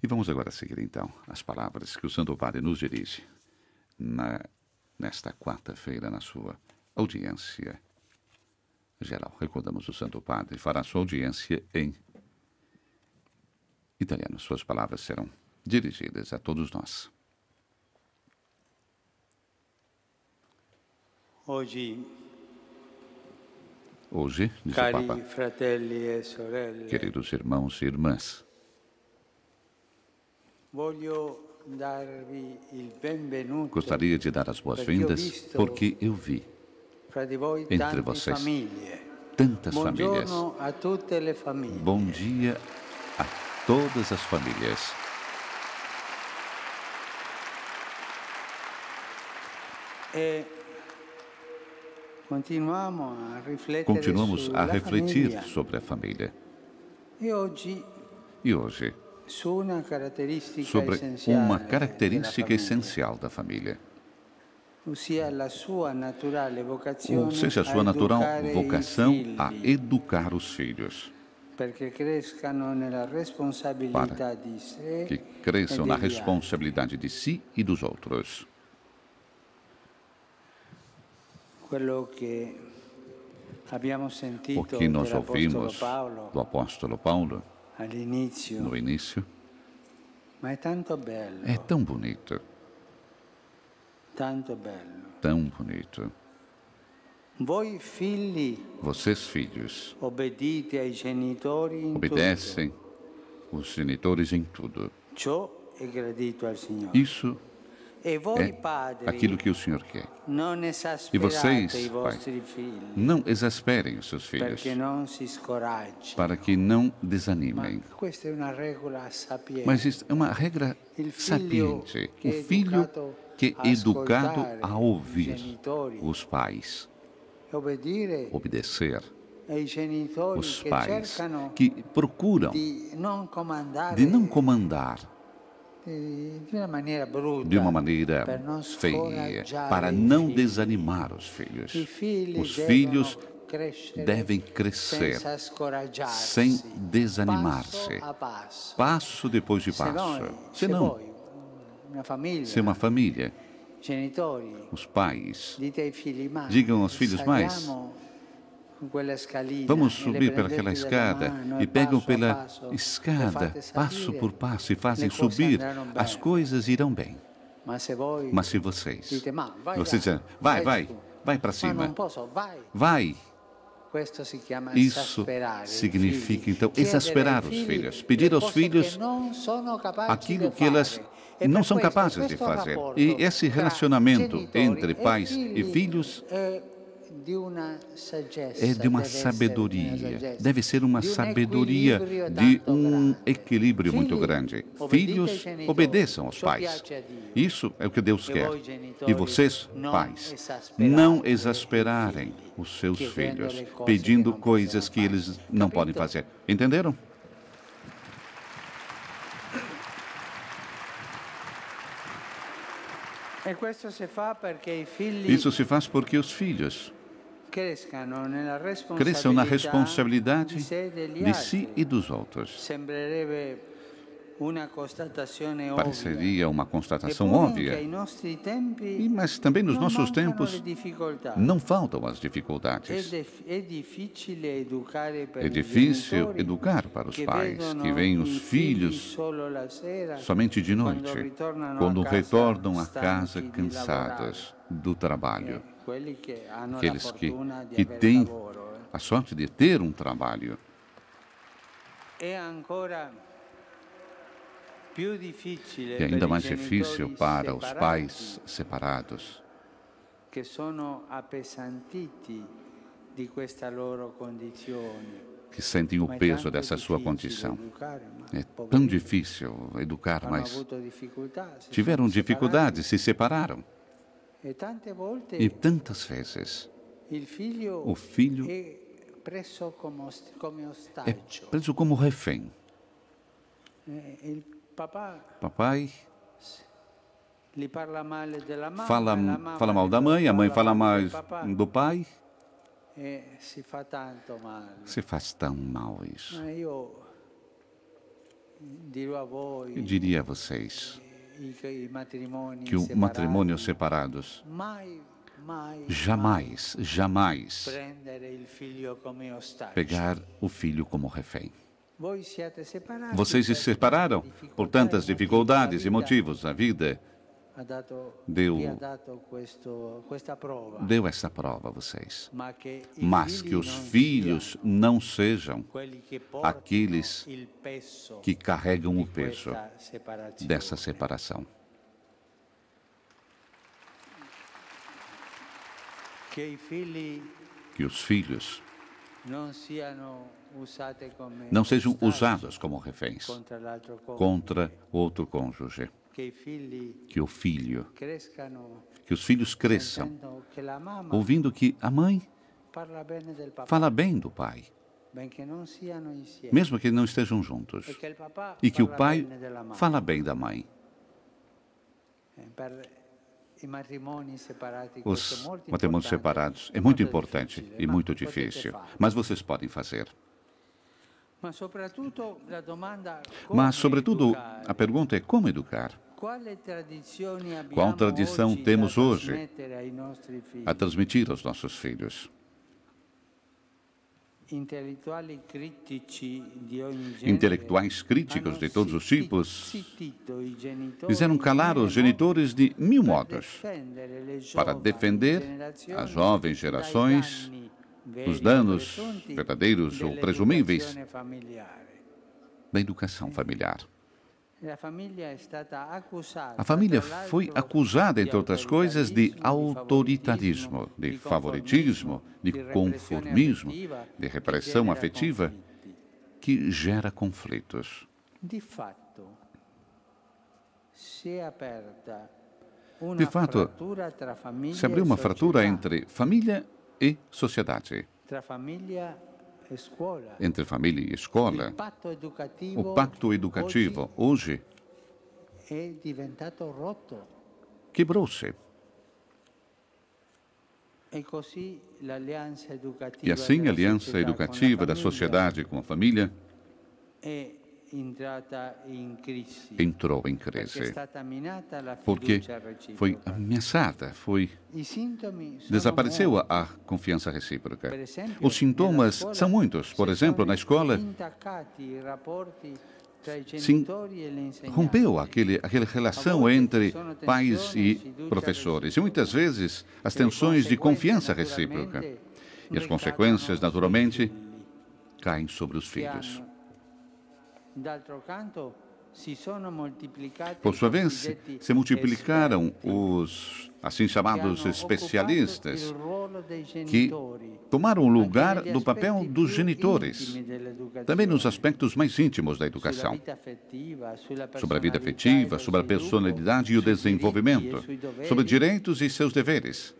E vamos agora seguir, então, as palavras que o Santo Padre nos dirige nesta quarta-feira, na sua audiência geral. Recordamos, o Santo Padre fará sua audiência em italiano. Suas palavras serão dirigidas a todos nós. Hoje, diz o cari Papa, fratelli e sorelle, queridos irmãos e irmãs, voglio darvi il benvenuto gostaria de dar as boas-vindas porque eu vi fra di voi entre tante vocês famiglie. tantas famílias. Buongiorno a tutte le famiglie. Bom dia a todas as famílias. E Continuamos a refletir famiglia. sobre a família. E hoje, sobre uma essenciale característica essencial da família, ou seja, a sua natural vocação a educar os filhos, para que cresçam na responsabilidade de si e dos outros. O que nós ouvimos do apóstolo Paulo no início é tão bonito, tão bonito. Vocês, filhos, obedecem os genitores em tudo. Isso é aquilo que o Senhor quer. E vocês, pais, não exasperem os seus filhos, para que não desanimem. Mas isso é uma regra sapiente. O filho que é educado a ouvir os pais, obedecer os pais, que procuram de não comandar de uma maneira feia, para não desanimar os filhos. Os filhos devem crescer sem desanimar-se, passo depois de passo. Senão, se uma família, os pais digam aos filhos mais: vamos subir pelaquela escada, e pegam pela escada, passo por passo, e fazem subir, as coisas irão bem. Mas se vocês dizem: vai para cima, vai. Isso significa, então, exasperar os filhos, pedir aos filhos aquilo que elas não são capazes de fazer. E esse relacionamento entre pais e filhos é de uma sabedoria, deve ser uma sabedoria de um equilíbrio muito grande. Filhos, obedeçam aos pais. Isso é o que Deus quer. E vocês, pais, não exasperarem os seus filhos, pedindo coisas que eles não podem fazer. Entenderam? Isso se faz porque os filhos cresçam na responsabilidade de si e dos outros. Pareceria uma constatação óbvia, mas também nos nossos tempos não faltam as dificuldades. É difícil educar para os pais que veem os filhos somente de noite, quando retornam a casa cansados do trabalho. Aqueles que têm a sorte de ter um trabalho. E ainda mais difícil para os pais separados, que sentem o peso dessa sua condição. É tão difícil educar, mas tiveram dificuldades, se separaram. E tantas vezes o filho é preso como refém. Papai fala mal da mãe, a mãe fala mal do pai. Se faz tão mal isso. Eu diria a vocês que o matrimônio separados jamais pegar o filho como refém. Vocês se separaram por tantas dificuldades e motivos. A vida deu essa prova a vocês. Mas que os filhos não sejam aqueles que carregam o peso dessa separação. Que os filhos não sejam usados como reféns contra outro cônjuge. Que os filhos cresçam ouvindo que a mãe fala bem do pai, mesmo que não estejam juntos, e que o pai fala bem da mãe. Os matrimônios separados é muito importante e muito difícil, mas vocês podem fazer. Mas, sobretudo, a pergunta é como educar? Qual tradição temos hoje a transmitir aos nossos filhos? Intelectuais críticos de todos os tipos fizeram calar os genitores de mil modos para defender as jovens gerações dos danos verdadeiros ou presumíveis da educação familiar. A família foi acusada, entre outras coisas, de autoritarismo, de favoritismo, de conformismo, de repressão afetiva, que gera conflitos. De fato, se abriu uma fratura entre família e sociedade. Entre família e escola, o pacto educativo hoje quebrou-se. E assim a aliança educativa da sociedade com a família entrou em crise, porque foi ameaçada, desapareceu a confiança recíproca. Os sintomas são muitos. Por exemplo, na escola, rompeu aquela relação entre pais e professores. E muitas vezes as tensões de confiança recíproca. E as consequências, naturalmente, caem sobre os filhos. Por sua vez, se multiplicaram os assim chamados especialistas que tomaram o lugar do papel dos genitores, também nos aspectos mais íntimos da educação, sobre a vida afetiva, sobre a personalidade e o desenvolvimento, sobre direitos e seus deveres.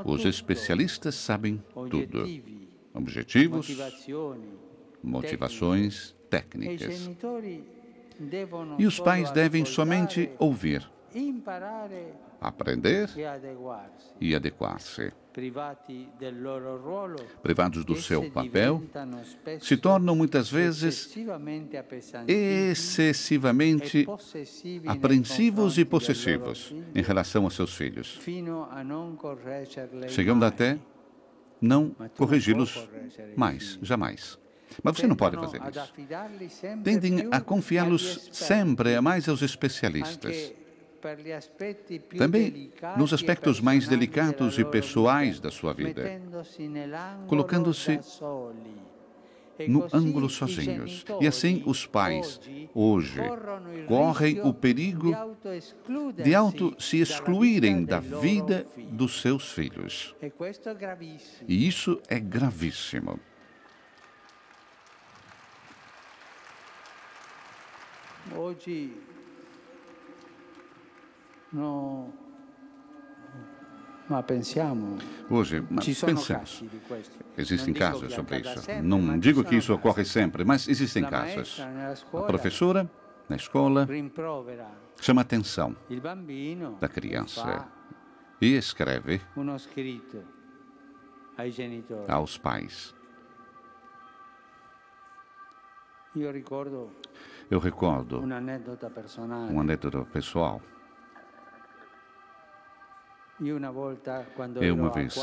Os especialistas sabem tudo, objetivos, motivações, técnicas. E os pais devem somente ouvir, aprender e adequar-se. Privados do seu papel, se tornam muitas vezes excessivamente apreensivos e possessivos em relação aos seus filhos, chegando até não corrigi-los mais, jamais. Mas você não pode fazer isso. Tendem a confiá-los sempre mais aos especialistas. Também nos aspectos mais delicados e pessoais da sua vida, colocando-se no ângulo sozinhos. E assim os pais, hoje, correm o perigo de se excluírem da vida dos seus filhos. E isso é gravíssimo. Hoje, pensamos. Existem casos sobre isso. Não digo que isso ocorre sempre, mas existem casos. A professora, na escola, chama a atenção da criança e escreve aos pais. Eu recordo um aneddota pessoal. E uma vez,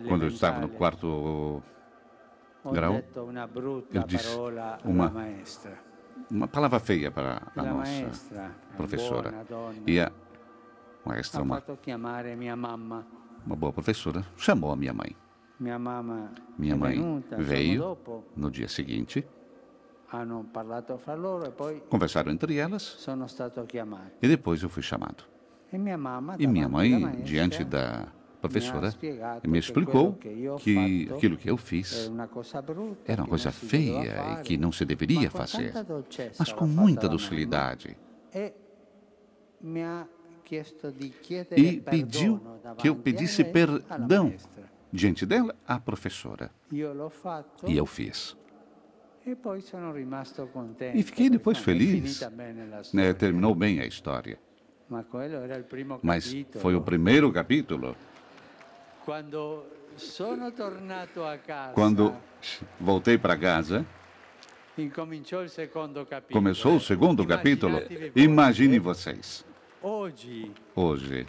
quando eu estava no quarto grau, eu disse uma palavra feia para a nossa professora. E a maestra, uma boa professora, chamou a minha mãe. Minha mãe veio no dia seguinte, conversaram entre elas, e depois eu fui chamado. E minha mãe, diante da professora, me explicou que aquilo que eu fiz era uma coisa feia e que não se deveria fazer, mas com muita docilidade. E pediu que eu pedisse perdão diante dela à professora. E eu fiz. E fiquei depois feliz. Terminou bem a história. Mas foi o primeiro capítulo. Quando voltei para casa, começou o segundo capítulo. Imaginem vocês. Hoje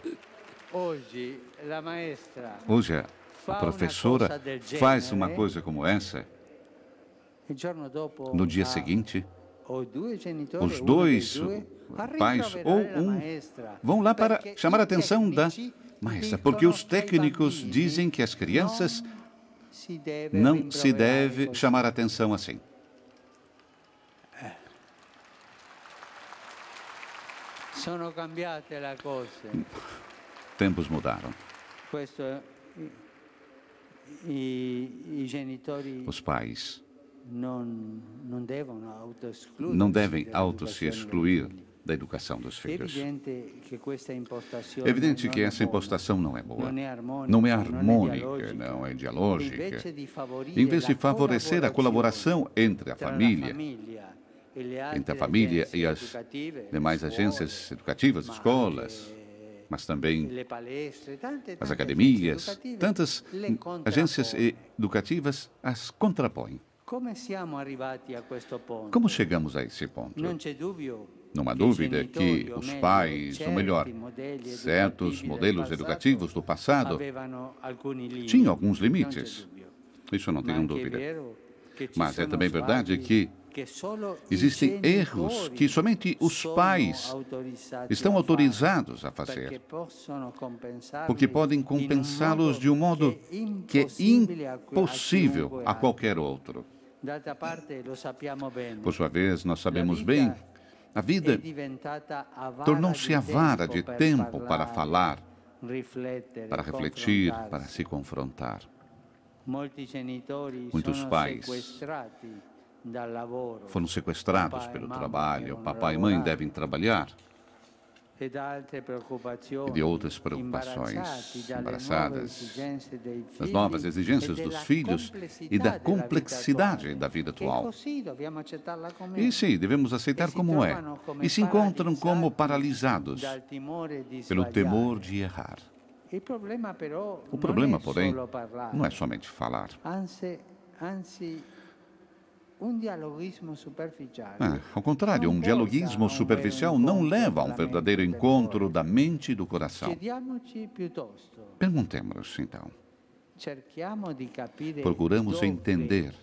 a professora faz uma coisa como essa. No dia seguinte, os dois pais ou vão lá para chamar a atenção da maestra, porque os técnicos dizem que as crianças não se deve chamar a atenção assim. Tempos mudaram. Os pais não devem auto-se excluir da educação dos filhos. É evidente que essa impostação não é boa, não é harmônica, não é dialógica. Em vez de favorecer a colaboração entre a família e as demais agências educativas, escolas, mas também as academias, tantas agências educativas as contrapõem. Como chegamos a esse ponto? Não há dúvida que os pais, ou melhor, certos modelos educativos do passado tinham alguns limites. Isso eu não tenho dúvida. Mas é também verdade que existem erros que somente os pais estão autorizados a fazer, porque podem compensá-los de um modo que é impossível a qualquer outro. Por sua vez, nós sabemos bem, a vida tornou-se a vara de tempo para falar, para refletir, para se confrontar. Muitos pais foram sequestrados pelo trabalho, papai e mãe devem trabalhar, e de outras preocupações embaraçadas, das novas exigências dos filhos e da complexidade da vida atual. E sim, devemos aceitar como é, e se encontram como paralisados pelo temor de errar. O problema, porém, não é somente falar. Ao contrário, um dialoguismo superficial não leva a um verdadeiro encontro da mente e do coração. Perguntemos, então. Procuramos entender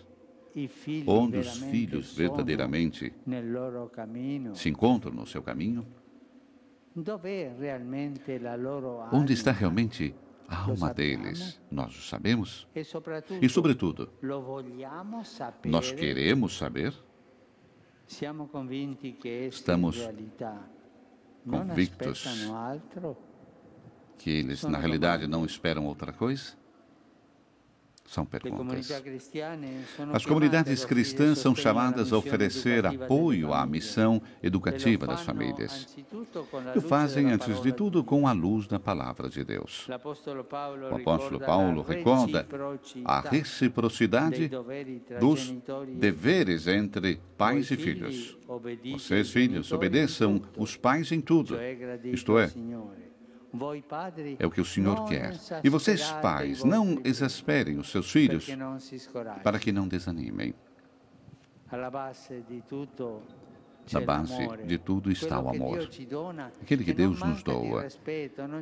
onde os filhos verdadeiramente se encontram no seu caminho? Onde está realmente a alma deles? Nós o sabemos? E, sobretudo, nós queremos saber? Estamos convictos que eles, na realidade, não esperam outra coisa? São perguntas. As comunidades cristãs são chamadas a oferecer apoio à missão educativa das famílias. E o fazem, antes de tudo, com a luz da palavra de Deus. O apóstolo Paulo recorda a reciprocidade dos deveres entre pais e filhos. Vocês, filhos, obedeçam os pais em tudo, isto é o que o Senhor quer. E vocês, pais, não exasperem os seus filhos para que não desanimem. Na base de tudo está o amor. Aquele que Deus nos doa,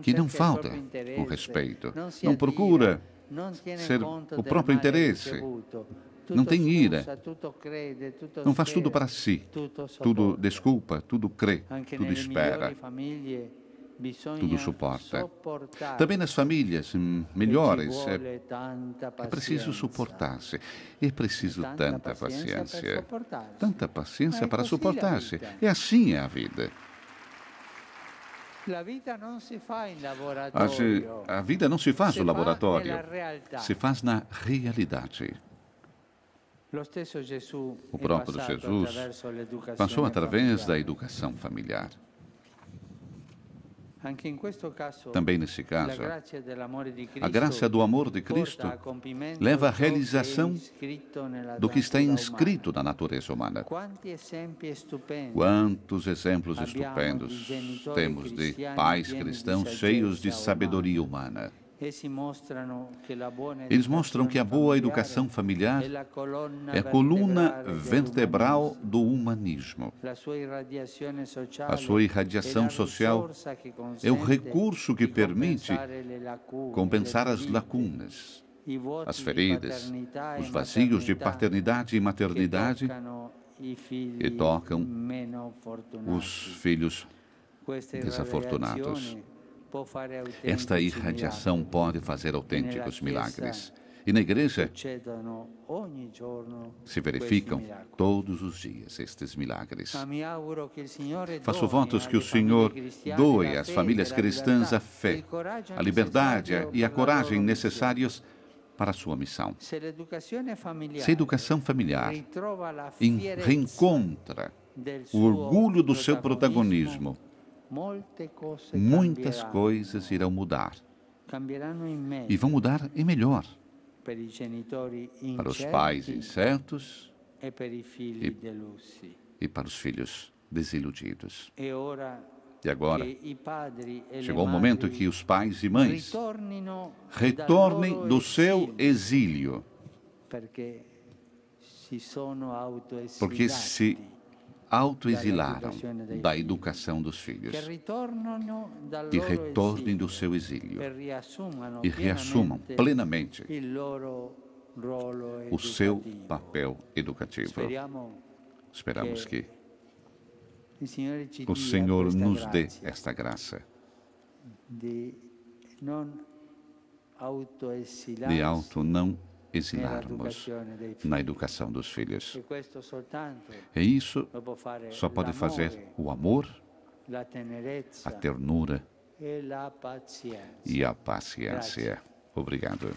que não falta o respeito, não procura ser o próprio interesse, não tem ira, não faz tudo para si, tudo desculpa, tudo crê, tudo espera, tudo suporta. Também nas famílias melhores é preciso suportar-se, é preciso tanta paciência para suportar-se. É assim a vida. A vida não se faz no laboratório, se faz na realidade. O próprio Jesus passou através da educação familiar. Também nesse caso, a graça do amor de Cristo leva à realização do que está inscrito na natureza humana. Quantos exemplos estupendos temos de pais cristãos cheios de sabedoria humana. Eles mostram que a boa educação familiar é a coluna vertebral do humanismo. A sua irradiação social é o recurso que permite compensar as lacunas, as feridas, os vazios de paternidade e maternidade que tocam os filhos desafortunados. Esta irradiação pode fazer autênticos milagres. E na igreja se verificam todos os dias estes milagres. Faço votos que o Senhor doe às famílias cristãs a fé, a liberdade e a coragem necessários para a sua missão. Se a educação familiar reencontra o orgulho do seu protagonismo, muitas coisas irão mudar. E vão mudar em melhor. Para os pais incertos e para os filhos desiludidos. E agora, chegou o momento que os pais e mães retornem do seu exílio, porque se autoexilaram da educação dos filhos, e retornem do seu exílio e reassumam plenamente o seu papel educativo. Esperamos que o Senhor nos dê esta graça de não exilarmos na educação dos filhos. E isso só pode fazer o amor, a ternura e a paciência. Obrigado.